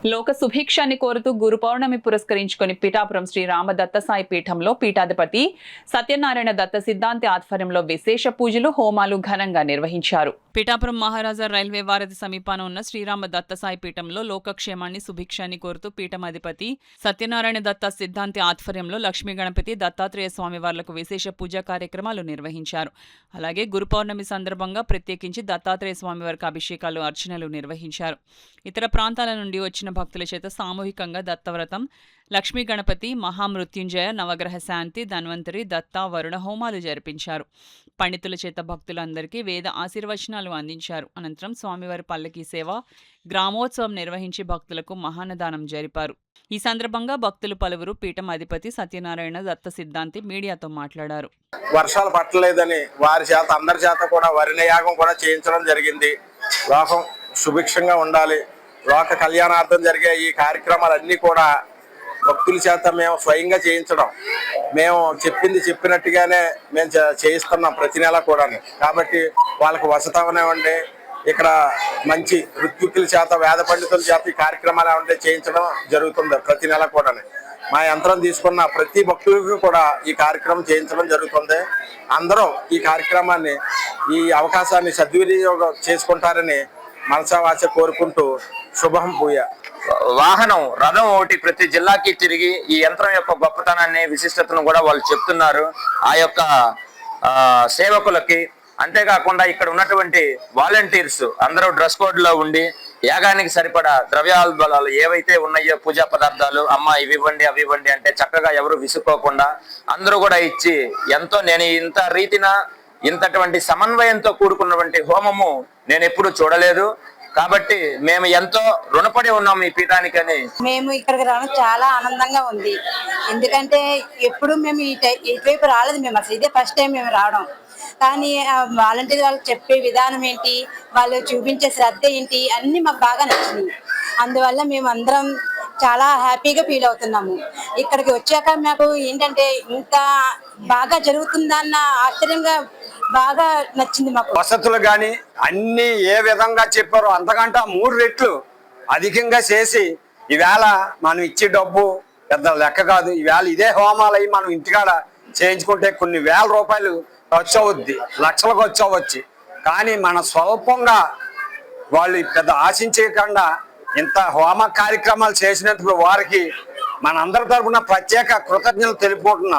లోక సుభిక్షాన్ని కోరుతూ గురు పౌర్ణమి పురస్కరించుకుని పిఠాపురం శ్రీ రామ దత్తసాయి పీఠంలో పీఠాధిపతి సత్యనారాయణ దత్త సిద్ధాంతి ఆధ్వర్యంలో విశేష పూజలు హోమాలు ఘనంగా నిర్వహించారు. పిఠాపురం మహారాజా రైల్వే వారధి సమీపాన ఉన్న శ్రీరామ దత్తసాయి పీఠంలో లోకక్షేమాన్ని సుభిక్షాన్ని కోరుతూ పీఠాధిపతి సత్యనారాయణ దత్త సిద్ధాంతి ఆధ్వర్యంలో లక్ష్మీ గణపతి దత్తాత్రేయ స్వామివార్లకు విశేష పూజా కార్యక్రమాలు నిర్వహించారు. అలాగే గురు పౌర్ణమి సందర్భంగా ప్రత్యేకించి దత్తాత్రేయ స్వామివారికి అభిషేకాలు అర్చనలు నిర్వహించారు. ఇతర ప్రాంతాల నుండి వచ్చిన భక్తుల చేత సామూహికంగా దత్తవ్రతం, లక్ష్మీ గణపతి, మహామృత్యుంజయ, నవగ్రహ శాంతి, ధన్వంతరి, దత్త, వరుణ హోమాలు జరిపించారు. పండితుల చేత భక్తులందరికీ వేద ఆశీర్వచనాలు అందించారు. అనంతరం స్వామివారి పల్లకీ సేవ, గ్రామోత్సవం నిర్వహించి భక్తులకు మహాన్నదానం జరిపారు. ఈ సందర్భంగా భక్తులు పలువురు పీఠం అధిపతి సత్యనారాయణ దత్త సిద్ధాంతి మీడియాతో మాట్లాడారు. వర్షాలు పట్టలేదని వారి చేత అందరి చేత కూడా వరినయాగం కూడా చేయించడం జరిగింది. లోకం సుభిక్షంగా ఉండాలి, లోక కళ్యాణార్థం జరిగే ఈ కార్యక్రమాలన్నీ కూడా భక్తుల చేత మేము స్వయంగా చేయించడం, మేము చెప్పినట్టుగానే మేము చేయిస్తున్నాం ప్రతి నెల కూడా. కాబట్టి వాళ్ళకు వసతవనివ్వండి, ఇక్కడ మంచి ఋత్వికుల చేత, వేద పండితుల చేత ఈ కార్యక్రమాలు ఏమంటే చేయించడం జరుగుతుంది ప్రతి నెల కూడా. మా యంత్రం తీసుకున్న ప్రతి భక్తులకు కూడా ఈ కార్యక్రమం చేయించడం జరుగుతుంది. అందరూ ఈ కార్యక్రమాన్ని, ఈ అవకాశాన్ని సద్వినియోగం చేసుకుంటారని మనసావాచ కోరుకుంటూ శుభం పూయ. వాహనం రథం ఒకటి ప్రతి జిల్లాకి తిరిగి ఈ యంత్రం యొక్క గొప్పతనాన్ని, విశిష్టతను కూడా వాళ్ళు చెప్తున్నారు ఆ యొక్క సేవకులకి. అంతేకాకుండా ఇక్కడ ఉన్నటువంటి వాలంటీర్స్ అందరూ డ్రెస్ కోడ్ లో ఉండి యాగానికి సరిపడా ద్రవ్యాలు ఏవైతే ఉన్నాయో పూజా పదార్థాలు, అమ్మ ఇవి ఇవ్వండి అవి ఇవ్వండి అంటే చక్కగా ఎవరు విసుక్కోకుండా అందరూ కూడా ఇచ్చి ఎంతో, నేను ఇంత రీతిన ఇంతటువంటి సమన్వయంతో కూడుకున్నటువంటి హోమము నేను ఎప్పుడు చూడలేదు. కాబట్టి మేము ఎంతో రుణపడి ఉన్నాం ఈ పీఠానికని. మేము ఇక్కడికి రావడం చాలా ఆనందంగా ఉంది. ఎందుకంటే ఎప్పుడు మేము ఇటువైపు రాలేదు, మేము అసలు ఇదే ఫస్ట్ టైం మేము రావడం. కానీ వాలంటీర్ వాళ్ళు చెప్పే విధానం ఏంటి, వాళ్ళు చూపించే శ్రద్ధ ఏంటి, అన్ని మాకు బాగా నచ్చింది. అందువల్ల మేము అందరం చాలా హ్యాపీగా ఫీల్ అవుతున్నాము. ఇక్కడికి వచ్చాక మాకు ఏంటంటే ఇంత బాగా జరుగుతుందన్న ఆశ్చర్యంగా బాగా నచ్చింది మాకు. వసతులు కానీ అన్ని ఏ విధంగా చెప్పారో అంతకంటే 3 రెట్లు అధికంగా చేసి, ఈవేళ మనం ఇచ్చే డబ్బు పెద్ద లెక్క కాదు. ఈవేళ ఇదే హోమాలు అయ్యి మనం ఇంటికాడ చేయించుకుంటే కొన్ని వేల రూపాయలు ఖర్చు అవుద్ది, లక్షలు ఖర్చు అవ్వచ్చు. కానీ మన స్వల్పంగా వాళ్ళు పెద్ద ఆశించకుండా ఇంత హోమ కార్యక్రమాలు చేసినందుకు వారికి మనందరి తరఫున ప్రత్యేక కృతజ్ఞతలు తెలుపుకుంటున్నాను.